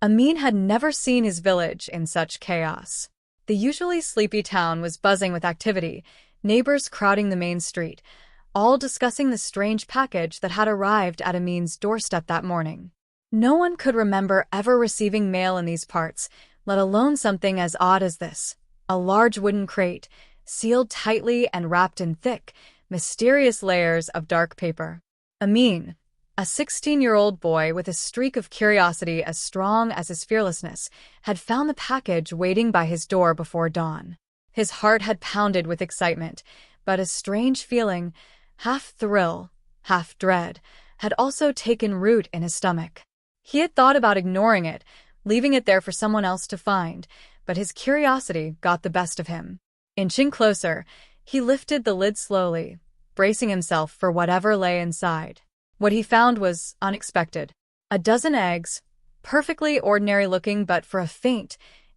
Amin had never seen his village in such chaos. The usually sleepy town was buzzing with activity, neighbors crowding the main street, all discussing the strange package that had arrived at Amin's doorstep that morning. No one could remember ever receiving mail in these parts, let alone something as odd as this. A large wooden crate, sealed tightly and wrapped in thick, mysterious layers of dark paper. Amin, a 16-year-old boy with a streak of curiosity as strong as his fearlessness, had found the package waiting by his door before dawn. His heart had pounded with excitement, but a strange feeling, half thrill, half dread, had also taken root in his stomach. He had thought about ignoring it, leaving it there for someone else to find, but his curiosity got the best of him. Inching closer, he lifted the lid slowly, bracing himself for whatever lay inside. What he found was unexpected. A dozen eggs, perfectly ordinary-looking but for a faint,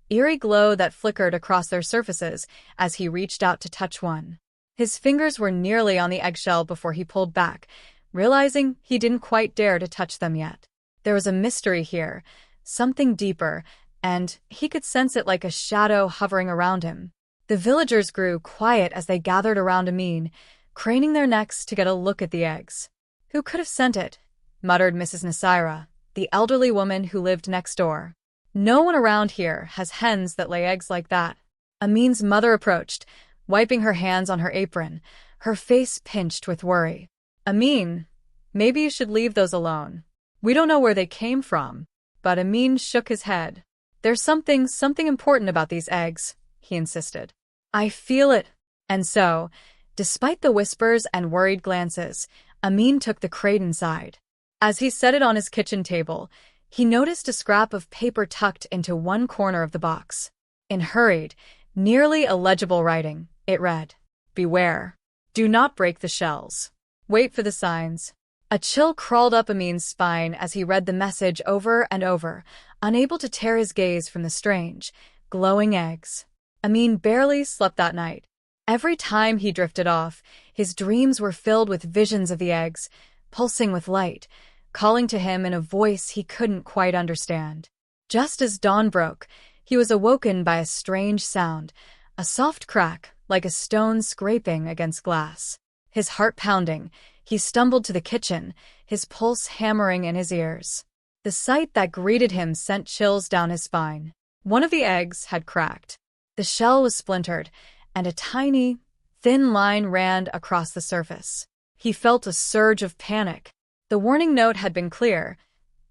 eerie glow that flickered across their surfaces as he reached out to touch one. His fingers were nearly on the eggshell before he pulled back, realizing he didn't quite dare to touch them yet. There was a mystery here, something deeper, and he could sense it like a shadow hovering around him. The villagers grew quiet as they gathered around Amin, craning their necks to get a look at the eggs. "Who could have sent it?" muttered Mrs. Nasira, the elderly woman who lived next door. "No one around here has hens that lay eggs like that." Amin's mother approached, wiping her hands on her apron, her face pinched with worry. "Amin, maybe you should leave those alone. We don't know where they came from." But Amin shook his head. "There's something important about these eggs," he insisted. "I feel it." And so, despite the whispers and worried glances, Amin took the crate inside. As he set it on his kitchen table, he noticed a scrap of paper tucked into one corner of the box. In hurried, nearly illegible writing, it read, "Beware. Do not break the shells. Wait for the signs." A chill crawled up Amin's spine as he read the message over and over, unable to tear his gaze from the strange, glowing eggs. Amin barely slept that night. Every time he drifted off, his dreams were filled with visions of the eggs, pulsing with light, calling to him in a voice he couldn't quite understand. Just as dawn broke, he was awoken by a strange sound, a soft crack like a stone scraping against glass. His heart pounding, he stumbled to the kitchen, his pulse hammering in his ears. The sight that greeted him sent chills down his spine. One of the eggs had cracked. The shell was splintered, and a tiny, thin line ran across the surface. He felt a surge of panic. The warning note had been clear.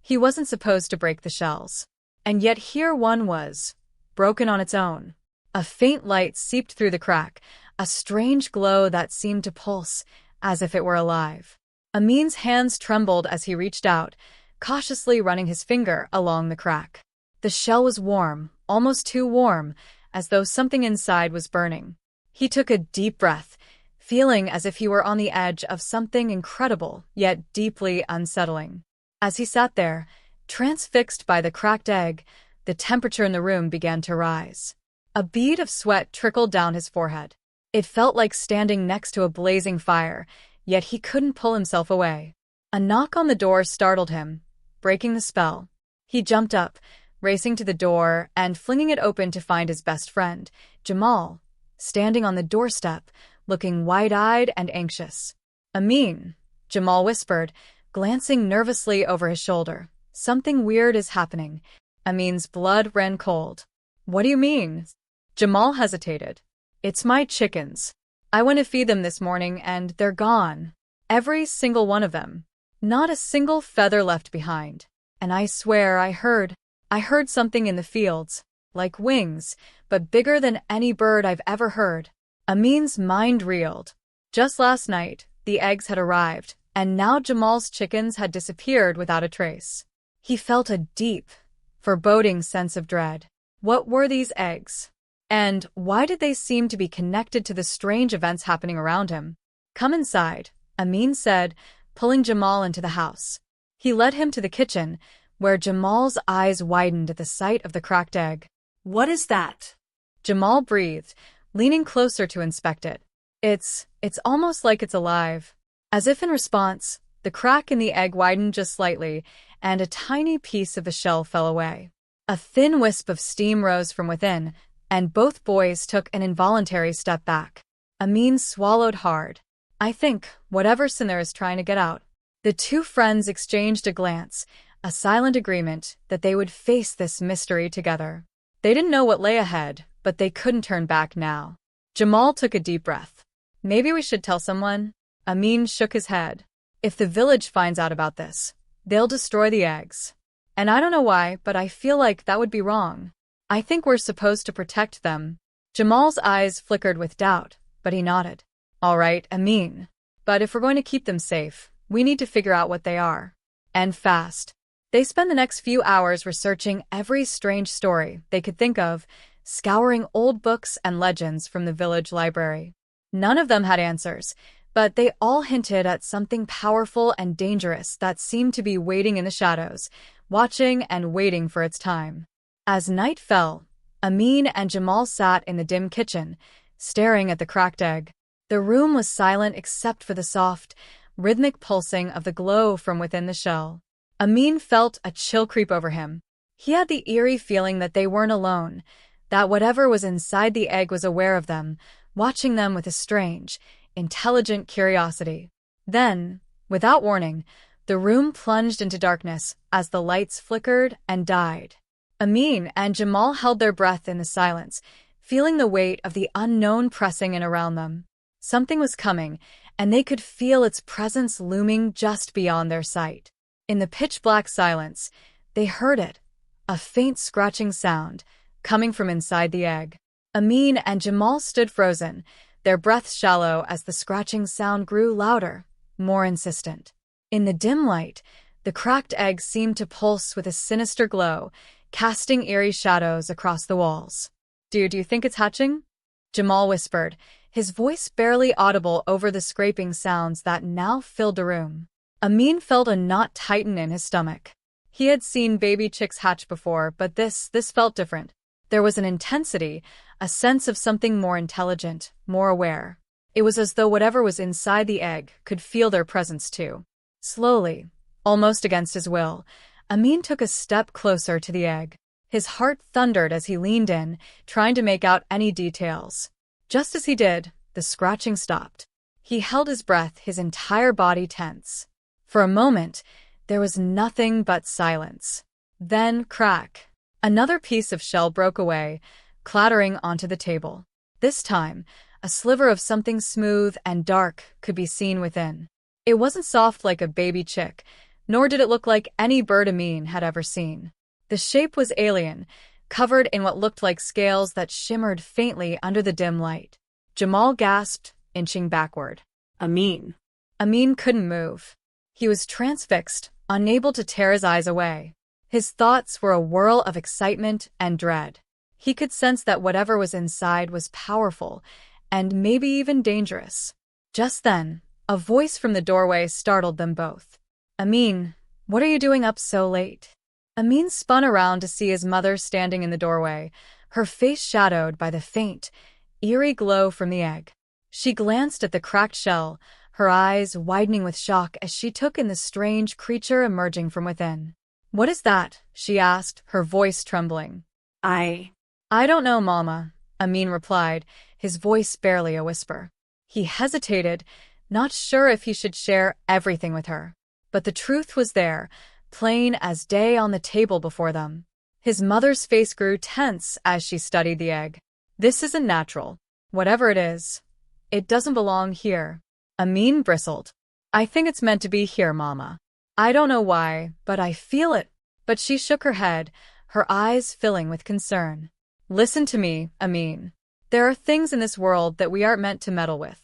He wasn't supposed to break the shells. And yet here one was, broken on its own. A faint light seeped through the crack, a strange glow that seemed to pulse, as if it were alive. Amin's hands trembled as he reached out, cautiously running his finger along the crack. The shell was warm, almost too warm, as though something inside was burning. He took a deep breath, feeling as if he were on the edge of something incredible, yet deeply unsettling. As he sat there, transfixed by the cracked egg, the temperature in the room began to rise. A bead of sweat trickled down his forehead. It felt like standing next to a blazing fire, yet he couldn't pull himself away. A knock on the door startled him, breaking the spell. He jumped up, racing to the door and flinging it open to find his best friend, Jamal, standing on the doorstep, looking wide-eyed and anxious. "Amin," Jamal whispered, glancing nervously over his shoulder. "Something weird is happening." Amin's blood ran cold. "What do you mean?" Jamal hesitated. "It's my chickens. I went to feed them this morning and they're gone. Every single one of them. Not a single feather left behind. And I swear I heard something in the fields, like wings, but bigger than any bird I've ever heard." Amin's mind reeled. Just last night, the eggs had arrived, and now Jamal's chickens had disappeared without a trace. He felt a deep, foreboding sense of dread. What were these eggs? And why did they seem to be connected to the strange events happening around him? "Come inside," Amin said, pulling Jamal into the house. He led him to the kitchen, where Jamal's eyes widened at the sight of the cracked egg. "What is that?" Jamal breathed, leaning closer to inspect it. It's almost like it's alive." As if in response, the crack in the egg widened just slightly, and a tiny piece of the shell fell away. A thin wisp of steam rose from within, and both boys took an involuntary step back. Amin swallowed hard. I think, whatever's in there is trying to get out. The two friends exchanged a glance, a silent agreement that they would face this mystery together. They didn't know what lay ahead, but they couldn't turn back now. Jamal took a deep breath. Maybe we should tell someone? Amin shook his head. If the village finds out about this, they'll destroy the eggs. And I don't know why, but I feel like that would be wrong. I think we're supposed to protect them. Jamal's eyes flickered with doubt, but he nodded. All right, Amin. But if we're going to keep them safe, we need to figure out what they are. And fast. They spent the next few hours researching every strange story they could think of, scouring old books and legends from the village library. None of them had answers, but they all hinted at something powerful and dangerous that seemed to be waiting in the shadows, watching and waiting for its time. As night fell, Amin and Jamal sat in the dim kitchen, staring at the cracked egg. The room was silent except for the soft, rhythmic pulsing of the glow from within the shell. Amin felt a chill creep over him. He had the eerie feeling that they weren't alone, that whatever was inside the egg was aware of them, watching them with a strange, intelligent curiosity. Then, without warning, the room plunged into darkness as the lights flickered and died. Amin and Jamal held their breath in the silence, feeling the weight of the unknown pressing in around them. Something was coming, and they could feel its presence looming just beyond their sight. In the pitch-black silence, they heard it, a faint scratching sound, coming from inside the egg. Amin and Jamal stood frozen, their breaths shallow as the scratching sound grew louder, more insistent. In the dim light, the cracked egg seemed to pulse with a sinister glow, casting eerie shadows across the walls. Do you think it's hatching? Jamal whispered, his voice barely audible over the scraping sounds that now filled the room. Amin felt a knot tighten in his stomach. He had seen baby chicks hatch before, but this felt different. There was an intensity, a sense of something more intelligent, more aware. It was as though whatever was inside the egg could feel their presence too. Slowly, almost against his will, Amin took a step closer to the egg. His heart thundered as he leaned in, trying to make out any details. Just as he did, the scratching stopped. He held his breath, his entire body tense. For a moment, there was nothing but silence. Then, crack. Another piece of shell broke away, clattering onto the table. This time, a sliver of something smooth and dark could be seen within. It wasn't soft like a baby chick, nor did it look like any bird Amin had ever seen. The shape was alien, covered in what looked like scales that shimmered faintly under the dim light. Jamal gasped, inching backward. Amin. Amin couldn't move. He was transfixed, unable to tear his eyes away. His thoughts were a whirl of excitement and dread. He could sense that whatever was inside was powerful, and maybe even dangerous. Just then, a voice from the doorway startled them both. Amin, what are you doing up so late? Amin spun around to see his mother standing in the doorway, her face shadowed by the faint, eerie glow from the egg. She glanced at the cracked shell, her eyes widening with shock as she took in the strange creature emerging from within. What is that? She asked, her voice trembling. I don't know, Mama, Amin replied, his voice barely a whisper. He hesitated, not sure if he should share everything with her. But the truth was there, plain as day on the table before them. His mother's face grew tense as she studied the egg. This isn't natural. Whatever it is, it doesn't belong here. Amin bristled. I think it's meant to be here, Mama. I don't know why, but I feel it. But she shook her head, her eyes filling with concern. Listen to me, Amin. There are things in this world that we aren't meant to meddle with.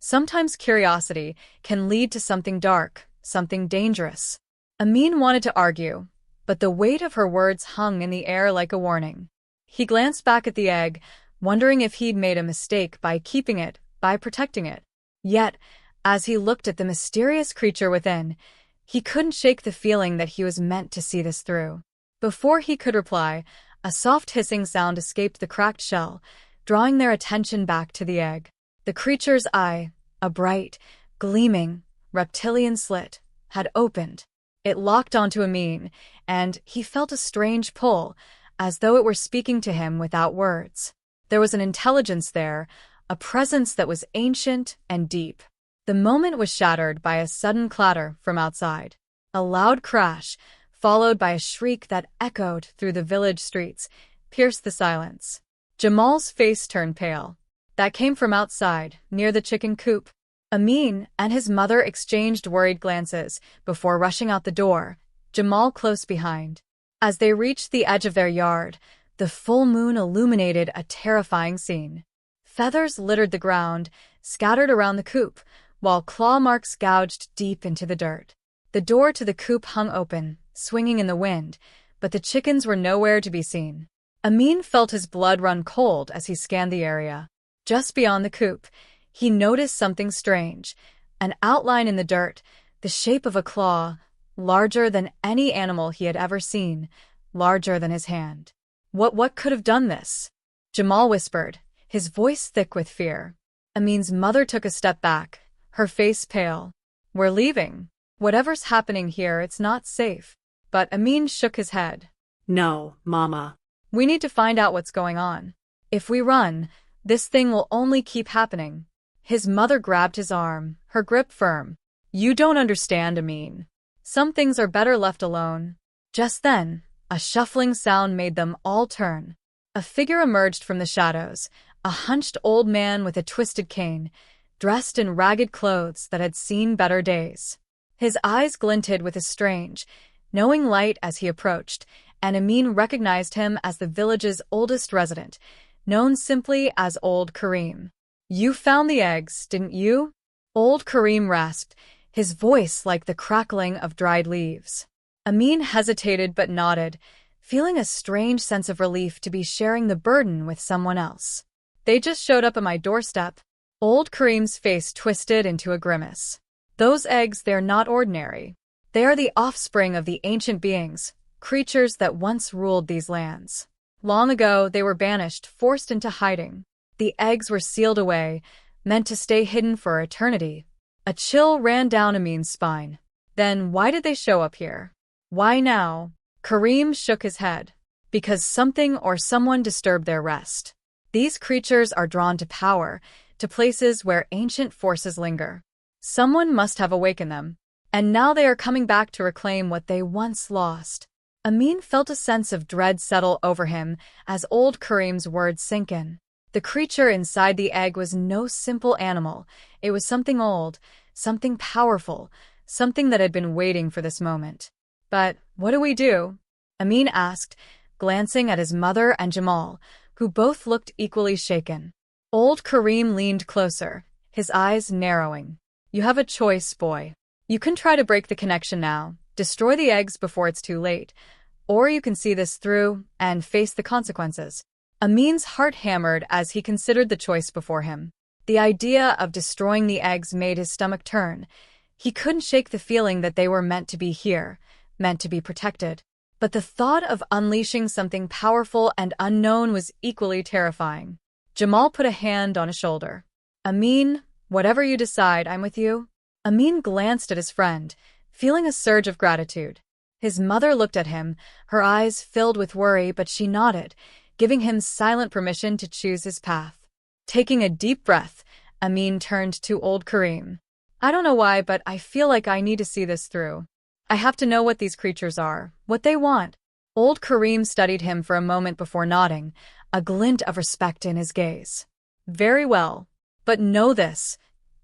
Sometimes curiosity can lead to something dark, something dangerous. Amin wanted to argue, but the weight of her words hung in the air like a warning. He glanced back at the egg, wondering if he'd made a mistake by keeping it, by protecting it. Yet, as he looked at the mysterious creature within, he couldn't shake the feeling that he was meant to see this through. Before he could reply, a soft hissing sound escaped the cracked shell, drawing their attention back to the egg. The creature's eye, a bright, gleaming, reptilian slit, had opened. It locked onto Amin, and he felt a strange pull, as though it were speaking to him without words. There was an intelligence there, a presence that was ancient and deep. The moment was shattered by a sudden clatter from outside. A loud crash, followed by a shriek that echoed through the village streets, pierced the silence. Jamal's face turned pale. That came from outside, near the chicken coop. Amin and his mother exchanged worried glances before rushing out the door, Jamal close behind. As they reached the edge of their yard, the full moon illuminated a terrifying scene. Feathers littered the ground, scattered around the coop, while claw marks gouged deep into the dirt. The door to the coop hung open, swinging in the wind, but the chickens were nowhere to be seen. Amin felt his blood run cold as he scanned the area. Just beyond the coop, he noticed something strange, an outline in the dirt, the shape of a claw, larger than any animal he had ever seen, larger than his hand. What could have done this? Jamal whispered, his voice thick with fear. Amin's mother took a step back, her face pale. We're leaving. Whatever's happening here, it's not safe. But Amin shook his head. No, Mama. We need to find out what's going on. If we run, this thing will only keep happening. His mother grabbed his arm, her grip firm. You don't understand, Amin. Some things are better left alone. Just then, a shuffling sound made them all turn. A figure emerged from the shadows, a hunched old man with a twisted cane, dressed in ragged clothes that had seen better days. His eyes glinted with a strange, knowing light as he approached, and Amin recognized him as the village's oldest resident, known simply as Old Karim. You found the eggs, didn't you? Old Karim rasped, his voice like the crackling of dried leaves. Amin hesitated but nodded, feeling a strange sense of relief to be sharing the burden with someone else. They just showed up at my doorstep. Old Karim's face twisted into a grimace. Those eggs, they're not ordinary. They are the offspring of the ancient beings, creatures that once ruled these lands. Long ago, they were banished, forced into hiding. The eggs were sealed away, meant to stay hidden for eternity. A chill ran down Amin's spine. Then why did they show up here? Why now? Karim shook his head. Because something or someone disturbed their rest. These creatures are drawn to power, to places where ancient forces linger. Someone must have awakened them. And now they are coming back to reclaim what they once lost. Amin felt a sense of dread settle over him as Old Karim's words sank in. The creature inside the egg was no simple animal. It was something old, something powerful, something that had been waiting for this moment. But what do we do? Amin asked, glancing at his mother and Jamal, who both looked equally shaken. Old Karim leaned closer, his eyes narrowing. You have a choice, boy. You can try to break the connection now, destroy the eggs before it's too late, or you can see this through and face the consequences. Amin's heart hammered as he considered the choice before him. The idea of destroying the eggs made his stomach turn. He couldn't shake the feeling that they were meant to be here, meant to be protected. But the thought of unleashing something powerful and unknown was equally terrifying. Jamal put a hand on his shoulder. Amin, whatever you decide, I'm with you. Amin glanced at his friend, feeling a surge of gratitude. His mother looked at him, her eyes filled with worry, but she nodded, giving him silent permission to choose his path. Taking a deep breath, Amin turned to Old Karim. I don't know why, but I feel like I need to see this through. I have to know what these creatures are, what they want. Old Karim studied him for a moment before nodding, a glint of respect in his gaze. Very well. But know this,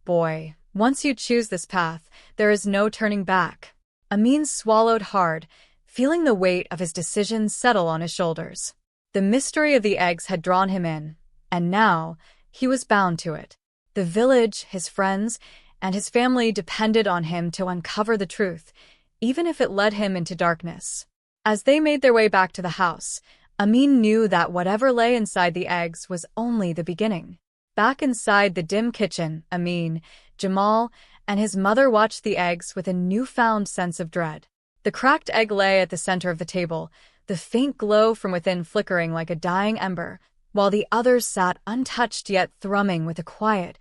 boy. Once you choose this path, there is no turning back. Amin swallowed hard, feeling the weight of his decision settle on his shoulders. The mystery of the eggs had drawn him in, and now he was bound to it. The village, his friends, and his family depended on him to uncover the truth, even if it led him into darkness. As they made their way back to the house, Amin knew that whatever lay inside the eggs was only the beginning. Back inside the dim kitchen, Amin, Jamal, and his mother watched the eggs with a newfound sense of dread. The cracked egg lay at the center of the table, the faint glow from within flickering like a dying ember, while the others sat untouched yet thrumming with a quiet,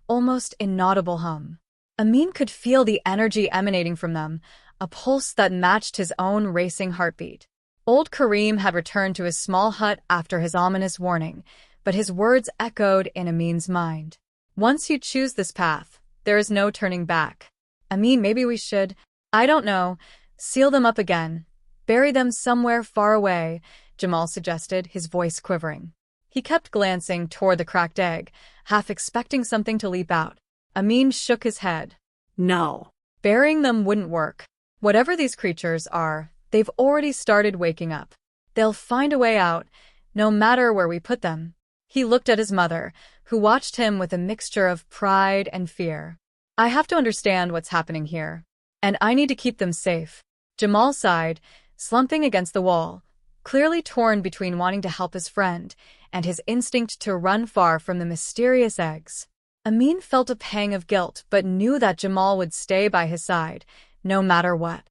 almost inaudible hum. Amin could feel the energy emanating from them, a pulse that matched his own racing heartbeat. Old Karim had returned to his small hut after his ominous warning, but his words echoed in Amin's mind. Once you choose this path, there is no turning back. Amin, maybe we should, I don't know, seal them up again. Bury them somewhere far away, Jamal suggested, his voice quivering. He kept glancing toward the cracked egg, half expecting something to leap out. Amin shook his head. No. Burying them wouldn't work. Whatever these creatures are, they've already started waking up. They'll find a way out, no matter where we put them. He looked at his mother, who watched him with a mixture of pride and fear. I have to understand what's happening here, and I need to keep them safe. Jamal sighed, slumping against the wall, clearly torn between wanting to help his friend and his instinct to run far from the mysterious eggs. Amin felt a pang of guilt but knew that Jamal would stay by his side, no matter what.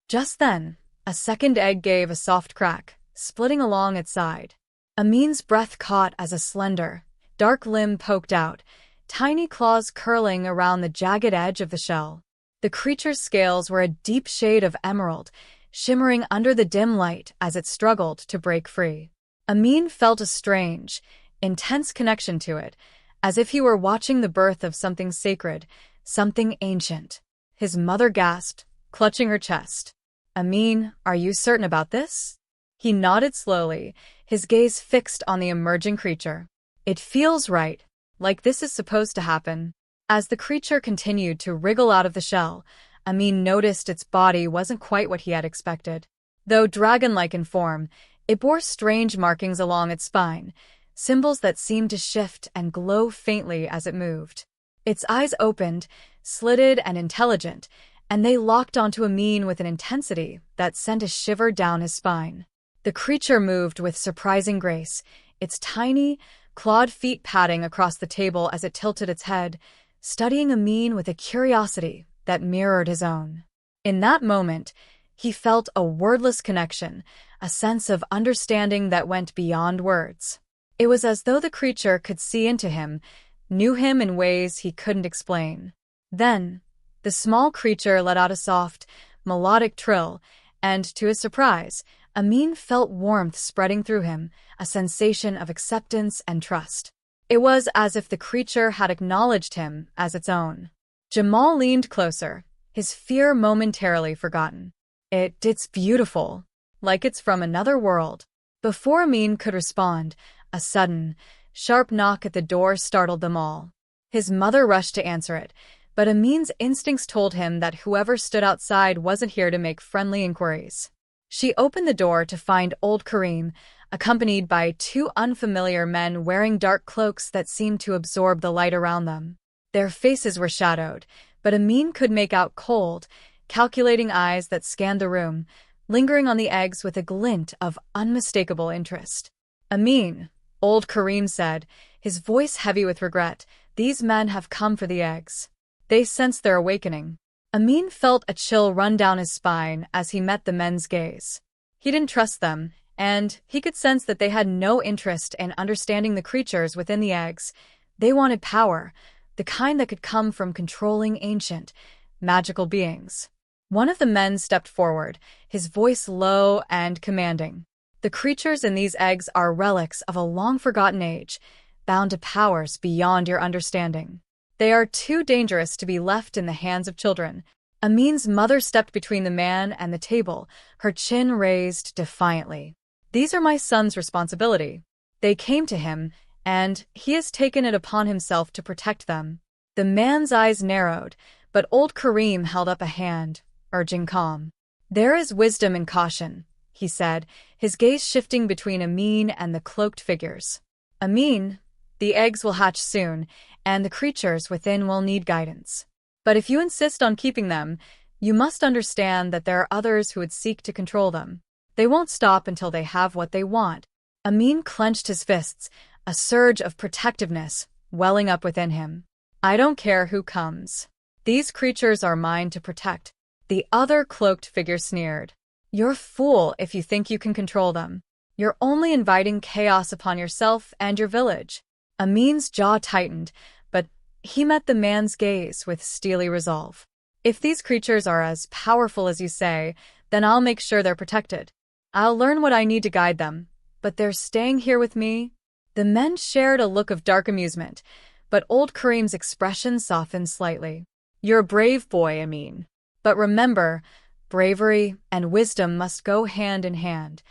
Just then, a second egg gave a soft crack, splitting along its side. Amin's breath caught as a slender, dark limb poked out, tiny claws curling around the jagged edge of the shell. The creature's scales were a deep shade of emerald, shimmering under the dim light as it struggled to break free. Amin felt a strange, intense connection to it, as if he were watching the birth of something sacred, something ancient. His mother gasped, clutching her chest. Amin, are you certain about this? He nodded slowly, his gaze fixed on the emerging creature. It feels right, like this is supposed to happen. As the creature continued to wriggle out of the shell, Amin noticed its body wasn't quite what he had expected. Though dragon-like in form, it bore strange markings along its spine, symbols that seemed to shift and glow faintly as it moved. Its eyes opened, slitted and intelligent, and they locked onto Amin with an intensity that sent a shiver down his spine. The creature moved with surprising grace, its tiny, clawed feet padding across the table as it tilted its head, studying Amin with a curiosity that mirrored his own. In that moment, he felt a wordless connection, a sense of understanding that went beyond words. It was as though the creature could see into him, knew him in ways he couldn't explain. Then, the small creature let out a soft, melodic trill, and, to his surprise, Amin felt warmth spreading through him, a sensation of acceptance and trust. It was as if the creature had acknowledged him as its own. Jamal leaned closer, his fear momentarily forgotten. It's beautiful, like it's from another world. Before Amin could respond, a sudden, sharp knock at the door startled them all. His mother rushed to answer it, but Amin's instincts told him that whoever stood outside wasn't here to make friendly inquiries. She opened the door to find old Karim, accompanied by two unfamiliar men wearing dark cloaks that seemed to absorb the light around them. Their faces were shadowed, but Amin could make out cold, calculating eyes that scanned the room, lingering on the eggs with a glint of unmistakable interest. Amin, old Karim said, his voice heavy with regret, these men have come for the eggs. They sensed their awakening. Amin felt a chill run down his spine as he met the men's gaze. He didn't trust them, and he could sense that they had no interest in understanding the creatures within the eggs. They wanted power, the kind that could come from controlling ancient, magical beings. One of the men stepped forward, his voice low and commanding. The creatures in these eggs are relics of a long-forgotten age, bound to powers beyond your understanding. They are too dangerous to be left in the hands of children. Amin's mother stepped between the man and the table, her chin raised defiantly. These are my son's responsibility. They came to him, and he has taken it upon himself to protect them. The man's eyes narrowed, but old Karim held up a hand, urging calm. There is wisdom in caution, he said, his gaze shifting between Amin and the cloaked figures. Amin, the eggs will hatch soon, and the creatures within will need guidance. But if you insist on keeping them, you must understand that there are others who would seek to control them. They won't stop until they have what they want. Amin clenched his fists, a surge of protectiveness welling up within him. I don't care who comes. These creatures are mine to protect. The other cloaked figure sneered. You're a fool if you think you can control them. You're only inviting chaos upon yourself and your village. Amin's jaw tightened, but he met the man's gaze with steely resolve. If these creatures are as powerful as you say, then I'll make sure they're protected. I'll learn what I need to guide them, but they're staying here with me." The men shared a look of dark amusement, but old Kareem's expression softened slightly. "You're a brave boy, Amin. But remember, bravery and wisdom must go hand in hand."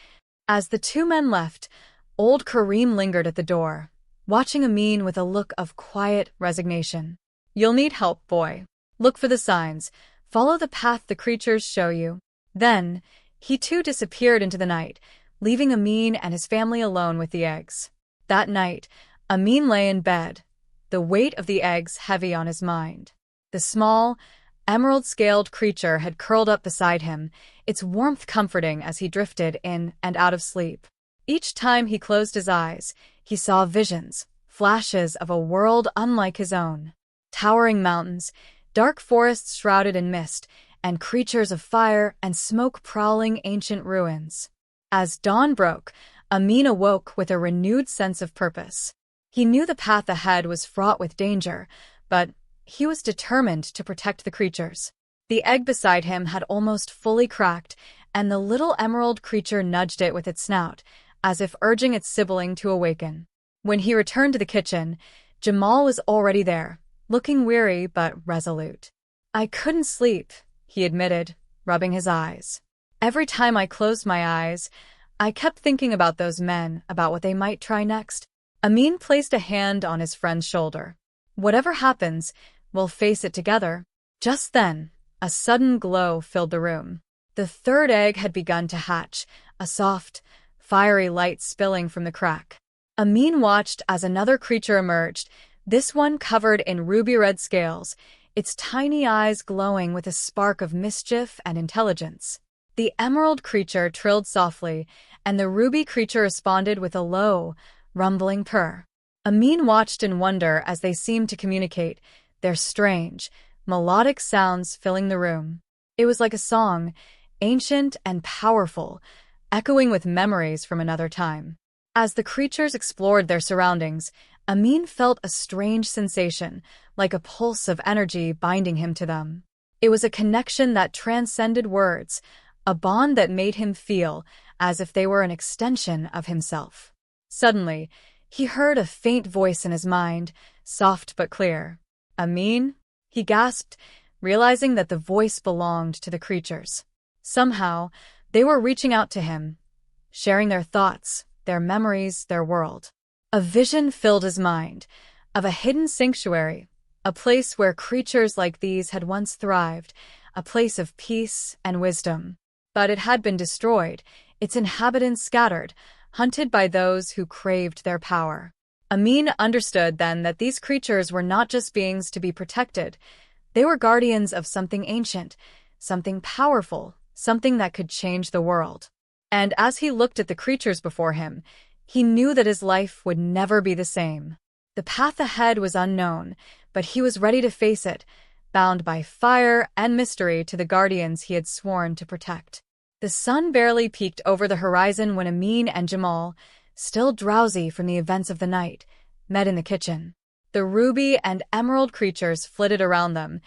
As the two men left, old Kareem lingered at the door, watching Amin with a look of quiet resignation. "You'll need help, boy. Look for the signs. Follow the path the creatures show you." Then, he too disappeared into the night, leaving Amin and his family alone with the eggs. That night, Amin lay in bed, the weight of the eggs heavy on his mind. The small, emerald-scaled creature had curled up beside him, its warmth comforting as he drifted in and out of sleep. Each time he closed his eyes, he saw visions, flashes of a world unlike his own. Towering mountains, dark forests shrouded in mist, and creatures of fire and smoke prowling ancient ruins. As dawn broke, Amin awoke with a renewed sense of purpose. He knew the path ahead was fraught with danger, but he was determined to protect the creatures. The egg beside him had almost fully cracked, and the little emerald creature nudged it with its snout, as if urging its sibling to awaken. When he returned to the kitchen, Jamal was already there, looking weary but resolute. "I couldn't sleep," he admitted, rubbing his eyes. "Every time I closed my eyes, I kept thinking about those men, about what they might try next." Amin placed a hand on his friend's shoulder. "Whatever happens, we'll face it together." Just then, a sudden glow filled the room. The third egg had begun to hatch, a soft, fiery light spilling from the crack. Amin watched as another creature emerged, this one covered in ruby-red scales, its tiny eyes glowing with a spark of mischief and intelligence. The emerald creature trilled softly, and the ruby creature responded with a low, rumbling purr. Amin watched in wonder as they seemed to communicate, their strange, melodic sounds filling the room. It was like a song, ancient and powerful, echoing with memories from another time. As the creatures explored their surroundings, Amin felt a strange sensation, like a pulse of energy binding him to them. It was a connection that transcended words, a bond that made him feel as if they were an extension of himself. Suddenly, he heard a faint voice in his mind, soft but clear. "Amin?" he gasped, realizing that the voice belonged to the creatures. Somehow, they were reaching out to him, sharing their thoughts, their memories, their world. A vision filled his mind, of a hidden sanctuary, a place where creatures like these had once thrived, a place of peace and wisdom. But it had been destroyed, its inhabitants scattered, hunted by those who craved their power. Amin understood then that these creatures were not just beings to be protected. They were guardians of something ancient, something powerful, something that could change the world. And as he looked at the creatures before him, he knew that his life would never be the same. The path ahead was unknown, but he was ready to face it, bound by fire and mystery to the guardians he had sworn to protect. The sun barely peeked over the horizon when Amin and Jamal, still drowsy from the events of the night, met in the kitchen. The ruby and emerald creatures flitted around them,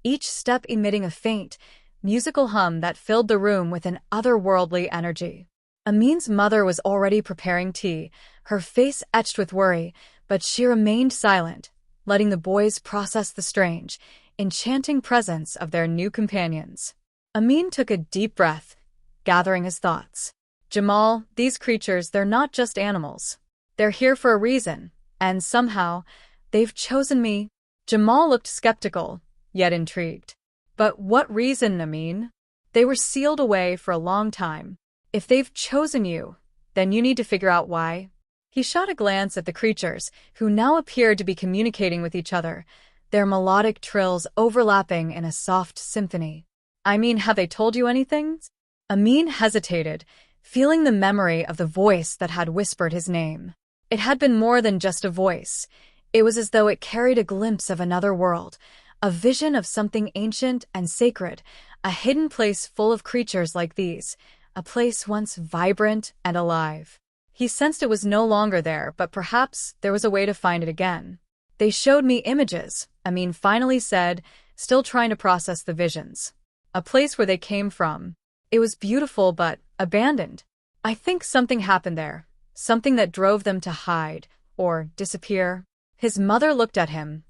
each step emitting a faint, musical hum that filled the room with an otherworldly energy. Amin's mother was already preparing tea, her face etched with worry, but she remained silent, letting the boys process the strange, enchanting presence of their new companions. Amin took a deep breath, gathering his thoughts. "Jamal, these creatures, they're not just animals. They're here for a reason, and somehow, they've chosen me." Jamal looked skeptical, yet intrigued. "But what reason, Amin? They were sealed away for a long time. If they've chosen you, then you need to figure out why." He shot a glance at the creatures, who now appeared to be communicating with each other, their melodic trills overlapping in a soft symphony. "I mean, have they told you anything?" Amin hesitated, feeling the memory of the voice that had whispered his name. It had been more than just a voice. It was as though it carried a glimpse of another world, a vision of something ancient and sacred, a hidden place full of creatures like these, a place once vibrant and alive. He sensed it was no longer there, but perhaps there was a way to find it again. "They showed me images," Amin finally said, still trying to process the visions. "A place where they came from. It was beautiful but abandoned. I think something happened there, something that drove them to hide or disappear. His mother looked at him,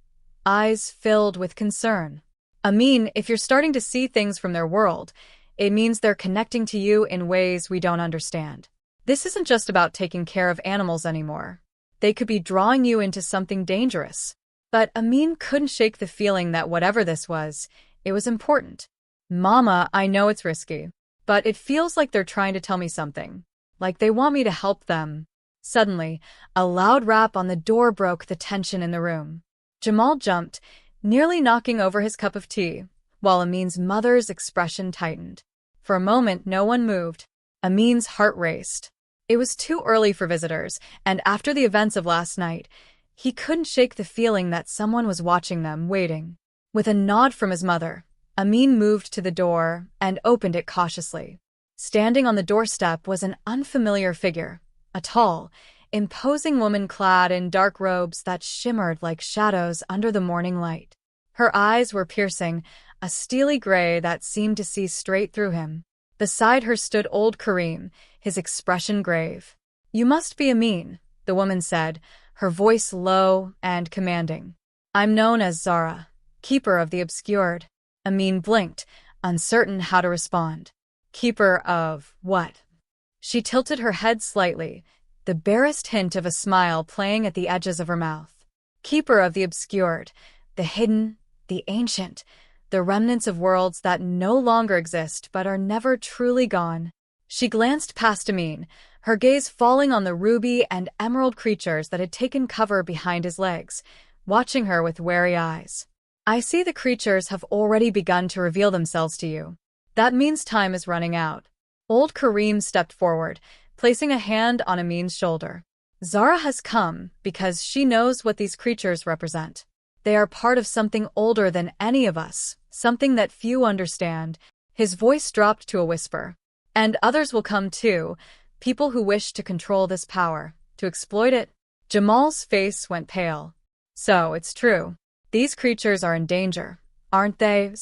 eyes filled with concern. Amin, if you're starting to see things from their world, it means they're connecting to you in ways we don't understand. This isn't just about taking care of animals anymore. They could be drawing you into something dangerous. But Amin couldn't shake the feeling that whatever this was, it was important. Mama, I know it's risky, but it feels like they're trying to tell me something. Like they want me to help them. Suddenly, a loud rap on the door broke the tension in the room. Jamal jumped, nearly knocking over his cup of tea, while Amin's mother's expression tightened. For a moment, no one moved. Amin's heart raced. It was too early for visitors, and after the events of last night, he couldn't shake the feeling that someone was watching them, waiting. With a nod from his mother, Amin moved to the door and opened it cautiously. Standing on the doorstep was an unfamiliar figure, a tall, imposing woman clad in dark robes that shimmered like shadows under the morning light. Her eyes were piercing, a steely gray that seemed to see straight through him. Beside her stood old Karim, his expression grave. "You must be Amin," the woman said, her voice low and commanding. "I'm known as Zara, keeper of the obscured." Amin blinked, uncertain how to respond. Keeper of what? She tilted her head slightly, the barest hint of a smile playing at the edges of her mouth. Keeper of the obscured, the hidden, the ancient, the remnants of worlds that no longer exist but are never truly gone. She glanced past Amin, her gaze falling on the ruby and emerald creatures that had taken cover behind his legs, watching her with wary eyes. "I see the creatures have already begun to reveal themselves to you. That means time is running out." Old Karim stepped forward, placing a hand on Amin's shoulder. "Zara has come because she knows what these creatures represent. They are part of something older than any of us, something that few understand." His voice dropped to a whisper. "And others will come too, people who wish to control this power, to exploit it." Jamal's face went pale. "So, it's true. These creatures are in danger, aren't they?"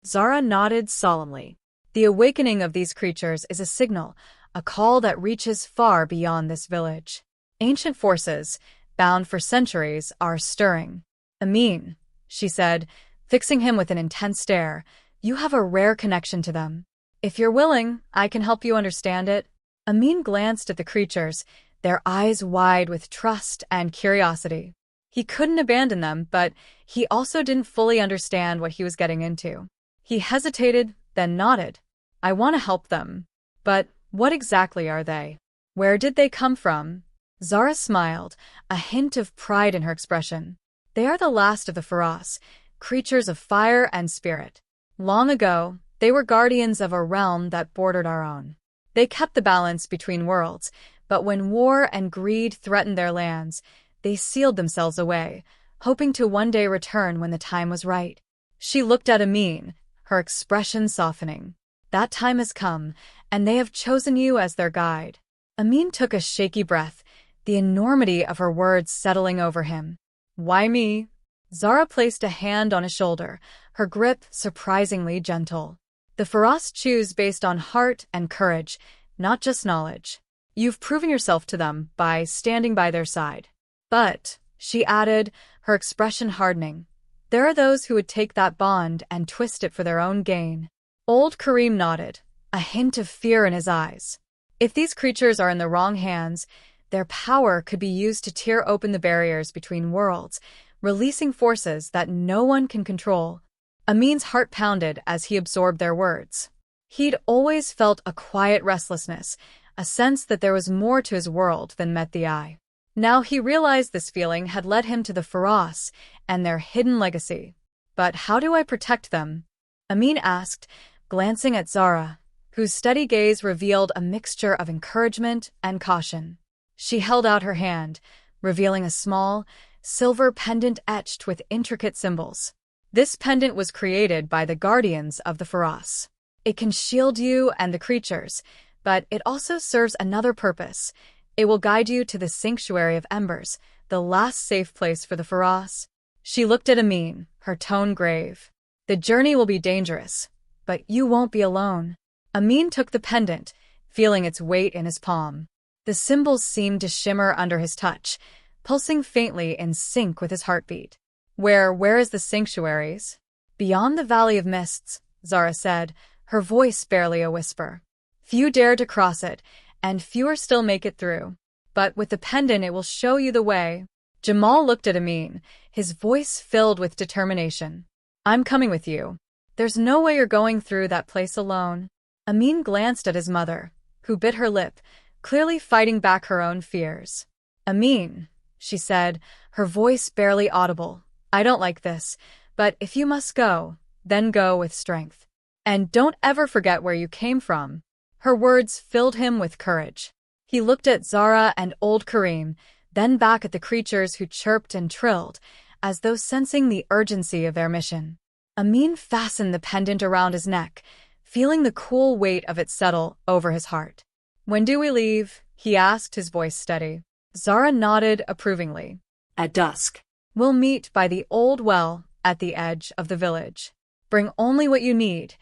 Zara nodded solemnly. "The awakening of these creatures is a signal, a call that reaches far beyond this village. Ancient forces, bound for centuries, are stirring." "Amin," she said, fixing him with an intense stare, "you have a rare connection to them. If you're willing, I can help you understand it." Amin glanced at the creatures, their eyes wide with trust and curiosity. He couldn't abandon them, but he also didn't fully understand what he was getting into. He hesitated, then nodded. "I want to help them. But what exactly are they? Where did they come from?" Zara smiled, a hint of pride in her expression. "They are the last of the Faraz, creatures of fire and spirit. Long ago, they were guardians of a realm that bordered our own. They kept the balance between worlds, but when war and greed threatened their lands, they sealed themselves away, hoping to one day return when the time was right." She looked at Amin, her expression softening. "That time has come, and they have chosen you as their guide." Amin took a shaky breath, the enormity of her words settling over him. "Why me?" Zara placed a hand on his shoulder, her grip surprisingly gentle. "The Faraz choose based on heart and courage, not just knowledge. You've proven yourself to them by standing by their side. But," she added, her expression hardening, "there are those who would take that bond and twist it for their own gain." Old Karim nodded, a hint of fear in his eyes. If these creatures are in the wrong hands, their power could be used to tear open the barriers between worlds, releasing forces that no one can control. Amin's heart pounded as he absorbed their words. He'd always felt a quiet restlessness, a sense that there was more to his world than met the eye. Now he realized this feeling had led him to the Faraz and their hidden legacy. "But how do I protect them?" Amin asked, glancing at Zara, whose steady gaze revealed a mixture of encouragement and caution. She held out her hand, revealing a small, silver pendant etched with intricate symbols. "This pendant was created by the guardians of the Faraz. It can shield you and the creatures, but it also serves another purpose. It will guide you to the Sanctuary of Embers, the last safe place for the Faraz." She looked at Amin, her tone grave. "The journey will be dangerous, but you won't be alone." Amin took the pendant, feeling its weight in his palm. The symbols seemed to shimmer under his touch, pulsing faintly in sync with his heartbeat. Where is the sanctuaries? Beyond the Valley of Mists, Zara said, her voice barely a whisper. Few dare to cross it, and fewer still make it through. But with the pendant it will show you the way. Jamal looked at Amin, his voice filled with determination. I'm coming with you. There's no way you're going through that place alone. Amin glanced at his mother, who bit her lip, clearly fighting back her own fears. Amin, she said, her voice barely audible. I don't like this, but if you must go, then go with strength. And don't ever forget where you came from. Her words filled him with courage. He looked at Zara and old Karim, then back at the creatures who chirped and trilled, as though sensing the urgency of their mission. Amin fastened the pendant around his neck, feeling the cool weight of it settle over his heart. When do we leave? He asked, his voice steady. Zara nodded approvingly. At dusk. We'll meet by the old well at the edge of the village. Bring only what you need.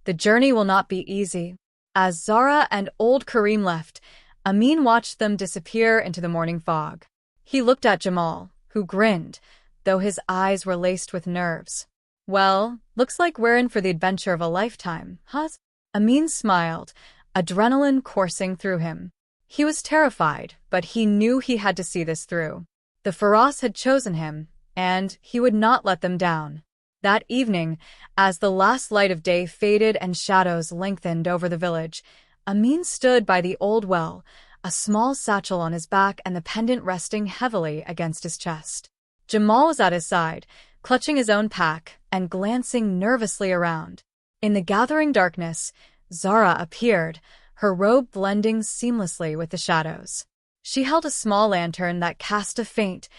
The journey will not be easy. As Zara and old Karim left, Amin watched them disappear into the morning fog. He looked at Jamal, who grinned, though his eyes were laced with nerves. Well, looks like we're in for the adventure of a lifetime, huh? Amin smiled, adrenaline coursing through him. He was terrified, but he knew he had to see this through. The Faraz had chosen him, and he would not let them down. That evening, as the last light of day faded and shadows lengthened over the village, Amin stood by the old well, a small satchel on his back and the pendant resting heavily against his chest. Jamal was at his side, clutching his own pack and glancing nervously around. In the gathering darkness, Zara appeared, her robe blending seamlessly with the shadows. She held a small lantern that cast a faint,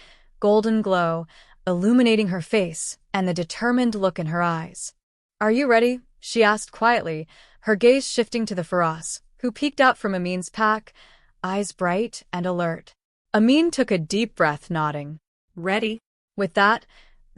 golden glow, illuminating her face and the determined look in her eyes. Are you ready? She asked quietly, her gaze shifting to the Faraz, who peeked out from Amin's pack, eyes bright and alert. Amin took a deep breath, nodding. Ready? With that,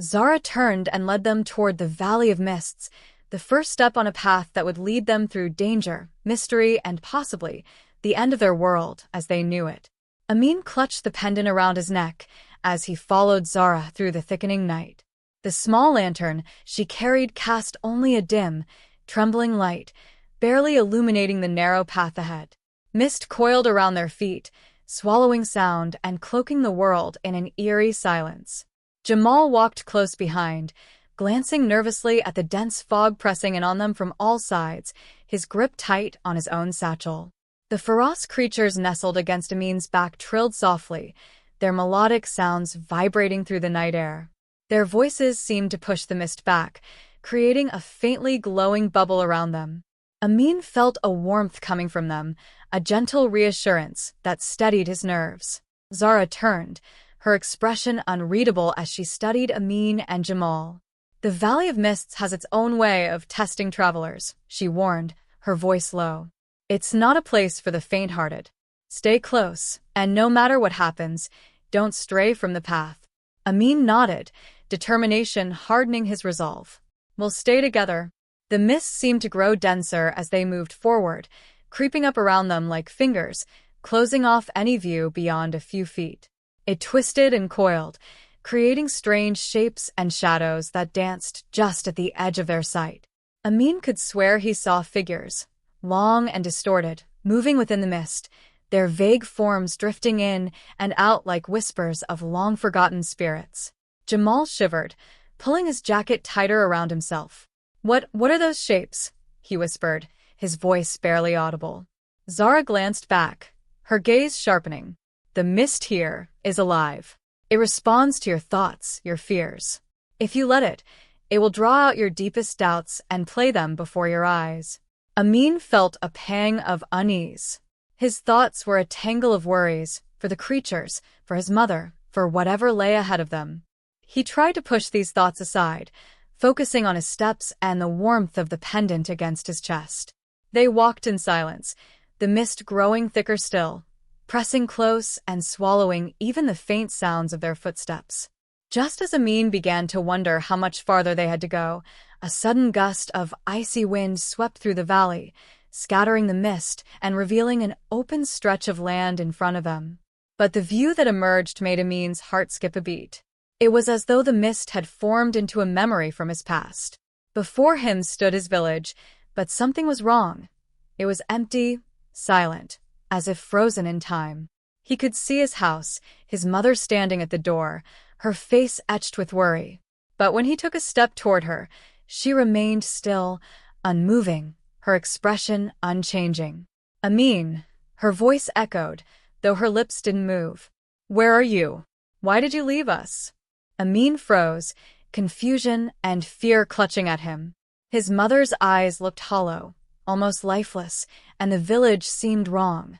Zara turned and led them toward the Valley of Mists, the first step on a path that would lead them through danger, mystery, and possibly the end of their world as they knew it. Amin clutched the pendant around his neck as he followed Zara through the thickening night. The small lantern she carried cast only a dim, trembling light, barely illuminating the narrow path ahead. Mist coiled around their feet, swallowing sound and cloaking the world in an eerie silence. Jamal walked close behind, glancing nervously at the dense fog pressing in on them from all sides, his grip tight on his own satchel. The Faraz creatures nestled against Amin's back trilled softly, their melodic sounds vibrating through the night air. Their voices seemed to push the mist back, creating a faintly glowing bubble around them. Amin felt a warmth coming from them, a gentle reassurance that steadied his nerves. Zara turned, her expression unreadable as she studied Amin and Jamal. The Valley of Mists has its own way of testing travelers, she warned, her voice low. It's not a place for the faint-hearted. Stay close, and no matter what happens, don't stray from the path. Amin nodded, determination hardening his resolve. We'll stay together. The mist seemed to grow denser as they moved forward, creeping up around them like fingers, closing off any view beyond a few feet. It twisted and coiled, creating strange shapes and shadows that danced just at the edge of their sight. Amin could swear he saw figures, long and distorted, moving within the mist, their vague forms drifting in and out like whispers of long-forgotten spirits. Jamal shivered, pulling his jacket tighter around himself. What are those shapes? He whispered, his voice barely audible. Zara glanced back, her gaze sharpening. The mist here is alive. It responds to your thoughts, your fears. If you let it, it will draw out your deepest doubts and play them before your eyes. Amin felt a pang of unease. His thoughts were a tangle of worries, for the creatures, for his mother, for whatever lay ahead of them. He tried to push these thoughts aside, focusing on his steps and the warmth of the pendant against his chest. They walked in silence, the mist growing thicker still, pressing close and swallowing even the faint sounds of their footsteps. Just as Amin began to wonder how much farther they had to go, a sudden gust of icy wind swept through the valley, scattering the mist and revealing an open stretch of land in front of them. But the view that emerged made Amin's heart skip a beat. It was as though the mist had formed into a memory from his past. Before him stood his village, but something was wrong. It was empty, silent, as if frozen in time. He could see his house, his mother standing at the door, her face etched with worry. But when he took a step toward her, she remained still, unmoving, her expression unchanging. "Amin," her voice echoed, though her lips didn't move. "Where are you? Why did you leave us?" Amin froze, confusion and fear clutching at him. His mother's eyes looked hollow, almost lifeless, and the village seemed wrong.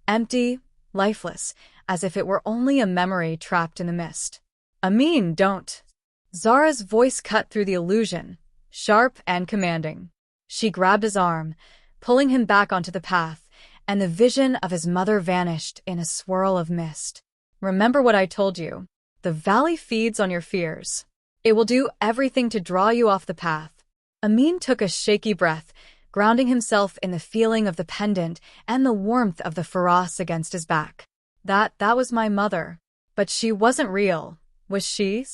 Empty, lifeless, as if it were only a memory trapped in the mist. "Amin, don't!" Zara's voice cut through the illusion, sharp and commanding. She grabbed his arm, pulling him back onto the path, and the vision of his mother vanished in a swirl of mist. "Remember what I told you. The valley feeds on your fears. It will do everything to draw you off the path." Amin took a shaky breath, grounding himself in the feeling of the pendant and the warmth of the Faras against his back. That was my mother. But she wasn't real, was she?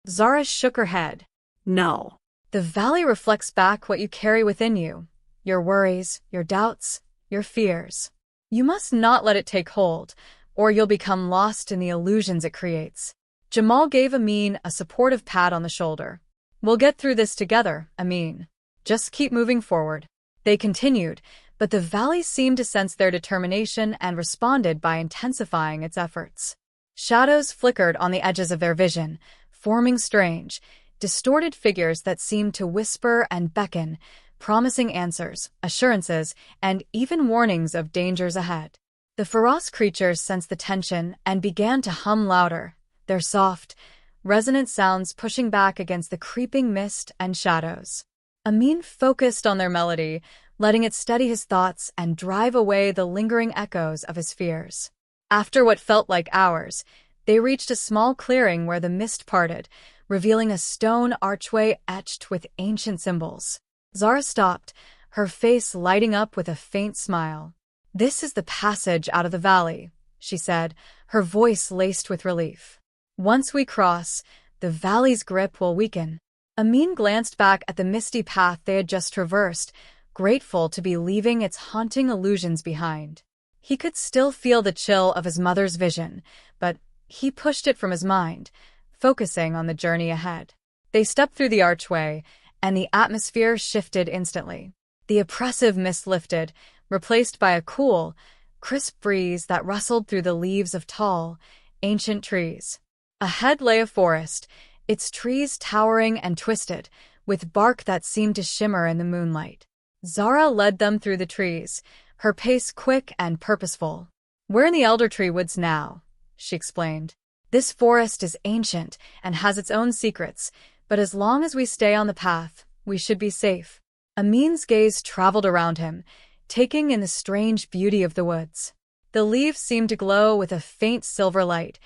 Zara shook her head. "No." The valley reflects back what you carry within you. Your worries, your doubts, your fears. You must not let it take hold, or you'll become lost in the illusions it creates. Jamal gave Amin a supportive pat on the shoulder. "We'll get through this together, Amin. Just keep moving forward." They continued, but the valley seemed to sense their determination and responded by intensifying its efforts. Shadows flickered on the edges of their vision, forming strange, distorted figures that seemed to whisper and beckon, promising answers, assurances, and even warnings of dangers ahead. The Faras creatures sensed the tension and began to hum louder, their soft, resonant sounds pushing back against the creeping mist and shadows. Amin focused on their melody, letting it steady his thoughts and drive away the lingering echoes of his fears. After what felt like hours, they reached a small clearing where the mist parted, revealing a stone archway etched with ancient symbols. Zara stopped, her face lighting up with a faint smile. "This is the passage out of the valley," she said, her voice laced with relief. "Once we cross, the valley's grip will weaken." Amin glanced back at the misty path they had just traversed, grateful to be leaving its haunting illusions behind. He could still feel the chill of his mother's vision, but he pushed it from his mind, focusing on the journey ahead. They stepped through the archway, and the atmosphere shifted instantly. The oppressive mist lifted, replaced by a cool, crisp breeze that rustled through the leaves of tall, ancient trees. Ahead lay a forest, its trees towering and twisted, with bark that seemed to shimmer in the moonlight. Zara led them through the trees, her pace quick and purposeful. "We're in the elder tree woods now," she explained. "This forest is ancient and has its own secrets, but as long as we stay on the path, we should be safe." Amin's gaze traveled around him, taking in the strange beauty of the woods. The leaves seemed to glow with a faint silver light,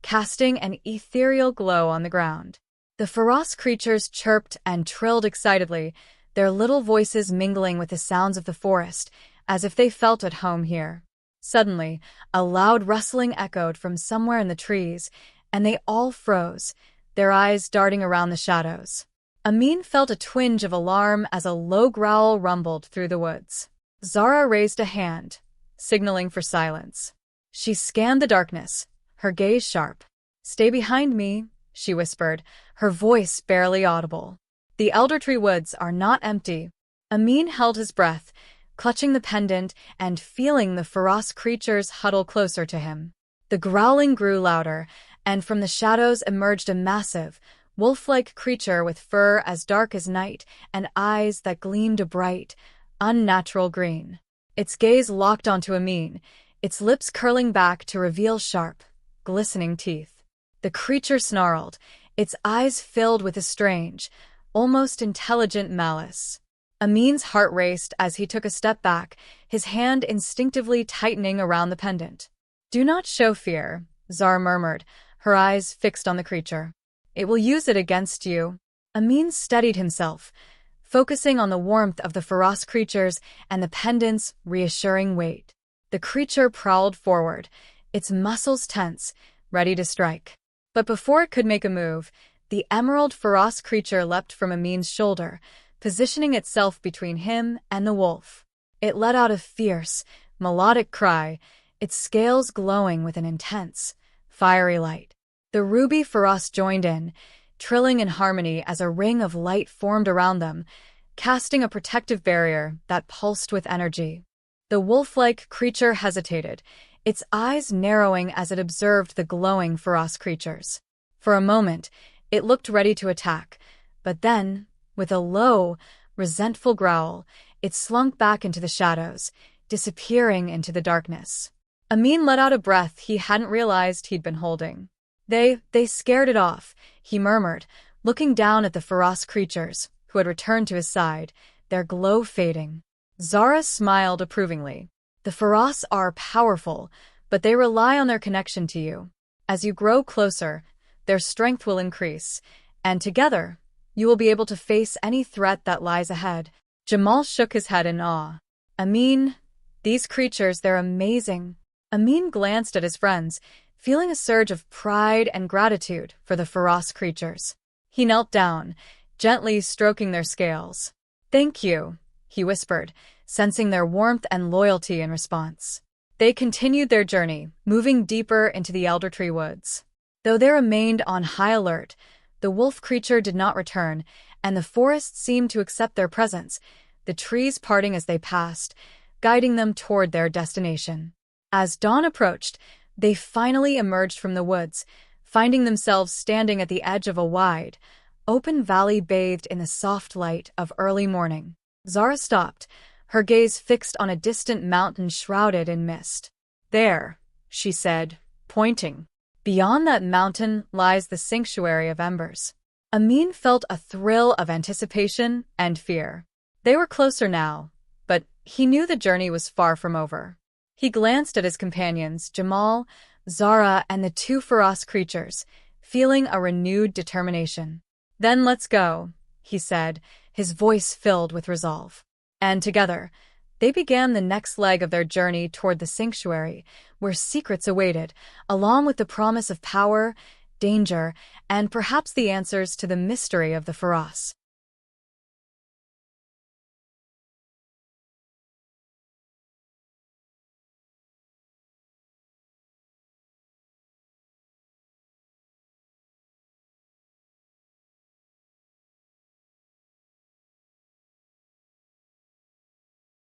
casting an ethereal glow on the ground. The Faras creatures chirped and trilled excitedly, their little voices mingling with the sounds of the forest, as if they felt at home here. Suddenly, a loud rustling echoed from somewhere in the trees, and they all froze, their eyes darting around the shadows. Amin felt a twinge of alarm as a low growl rumbled through the woods. Zara raised a hand, signaling for silence. She scanned the darkness, her gaze sharp. "Stay behind me," she whispered, her voice barely audible. "The elder tree woods are not empty." Amin held his breath, clutching the pendant and feeling the Faras creatures huddle closer to him. The growling grew louder, and from the shadows emerged a massive, wolf-like creature with fur as dark as night and eyes that gleamed a bright, unnatural green. Its gaze locked onto Amin, its lips curling back to reveal sharp, glistening teeth. The creature snarled, its eyes filled with a strange, almost intelligent malice. Amin's heart raced as he took a step back, his hand instinctively tightening around the pendant. "Do not show fear," Zara murmured, her eyes fixed on the creature. "It will use it against you." Amin steadied himself, focusing on the warmth of the Faraz creatures and the pendant's reassuring weight. The creature prowled forward, its muscles tense, ready to strike. But before it could make a move, the emerald Faraz creature leapt from Amin's shoulder, positioning itself between him and the wolf. It let out a fierce, melodic cry, its scales glowing with an intense, fiery light. The ruby Faraz joined in, trilling in harmony as a ring of light formed around them, casting a protective barrier that pulsed with energy. The wolf-like creature hesitated, its eyes narrowing as it observed the glowing Faraz creatures. For a moment, it looked ready to attack, but then, with a low, resentful growl, it slunk back into the shadows, disappearing into the darkness. Amin let out a breath he hadn't realized he'd been holding. They scared it off, he murmured, looking down at the Faraz creatures, who had returned to his side, their glow fading. Zara smiled approvingly. The Faraz are powerful, but they rely on their connection to you. As you grow closer, their strength will increase, and together, you will be able to face any threat that lies ahead. Jamal shook his head in awe. Amin, these creatures, they're amazing. Amin glanced at his friends, feeling a surge of pride and gratitude for the Faraz creatures. He knelt down, gently stroking their scales. Thank you, he whispered, sensing their warmth and loyalty in response. They continued their journey, moving deeper into the elder tree woods. Though they remained on high alert, the wolf creature did not return, and the forest seemed to accept their presence, the trees parting as they passed, guiding them toward their destination. As dawn approached, they finally emerged from the woods, finding themselves standing at the edge of a wide, open valley bathed in the soft light of early morning. Zara stopped, her gaze fixed on a distant mountain shrouded in mist. There, she said, pointing. Beyond that mountain lies the sanctuary of embers. Amin felt a thrill of anticipation and fear. They were closer now, but he knew the journey was far from over. He glanced at his companions, Jamal, Zara, and the two Faraz creatures, feeling a renewed determination. Then let's go, he said, his voice filled with resolve. And together, they began the next leg of their journey toward the sanctuary, where secrets awaited, along with the promise of power, danger, and perhaps the answers to the mystery of the Faraz.